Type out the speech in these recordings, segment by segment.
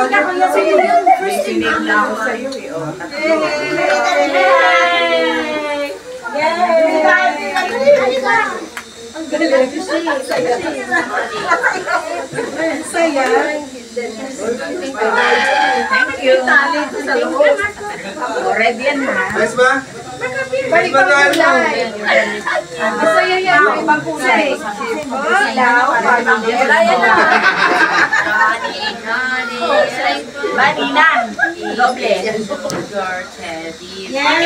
Sinave na ako sa'yo eh. Ang galing. Saya. Thank you. Ready yan ha. Yes ba? Balik pa kulay. Masaya yan. Ibang kulay. Ilaw. Wala yan na. Baninan. Doble. Yay!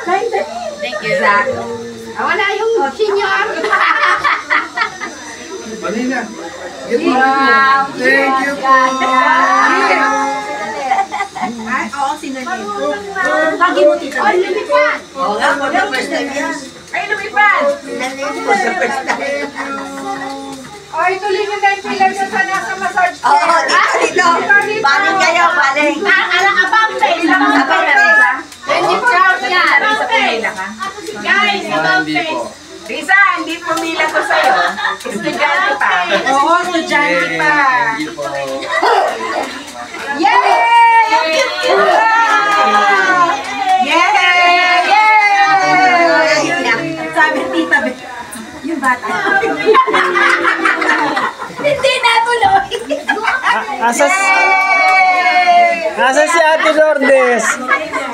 Thank you. Wala yung senior. Manina. Wow. Thank you po. Ay, oo, sinunod. Lagi mo tita. Ay, lumipad. Oo nga, for the first time yan. Ay, lumipad. For the first time. Ay, tuloy nyo na yung pillar nyo sa nasa massage chair. Oo, dito. Baling kayo, baling. Abang face. Abang face. 20 crowd yan. Guys, abang face. Risa, hindi pumila ko sa'yo. Estudyante pa. Oo, estudyante pa. Yay! Ang cute-cute ka! Yay! Yay! Sabi tita, yung bata. Hindi na tuloy. Asa si Ate Lourdes?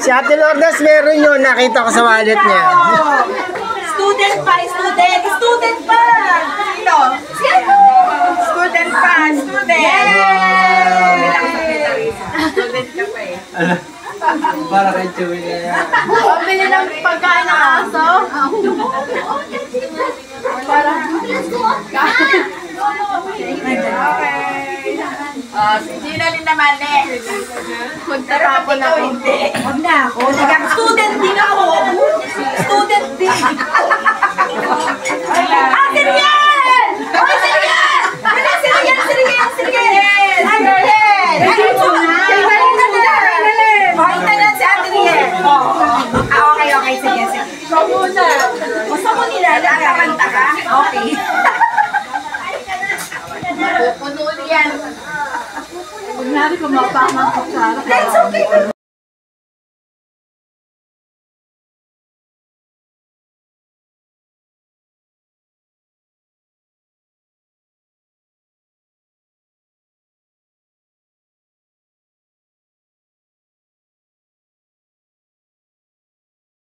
Si Ate Lourdes meron yun. Nakita ko sa wallet niya. Student pa, student! Student pa! Sino? Sino? Student pa, student! Student ka pa eh. Para kay Chewy na yan. Pabili ng pagkain ng aso? Si Gina Lynn naman eh. Magtatapon ako. Hindi. Huwag na ako. Student din ako. Student din. Atin yan! Oy, Sirian! Sirian! Sirian! Sirian! Sirian! Pakita si Ate Riel. Okay, okay. Sige, sige. Ikaw muna. Gusto mo nila? Nakakanta ka? Okay. Puno yan. Huwag natin kumapang ang kutsara. That's okay.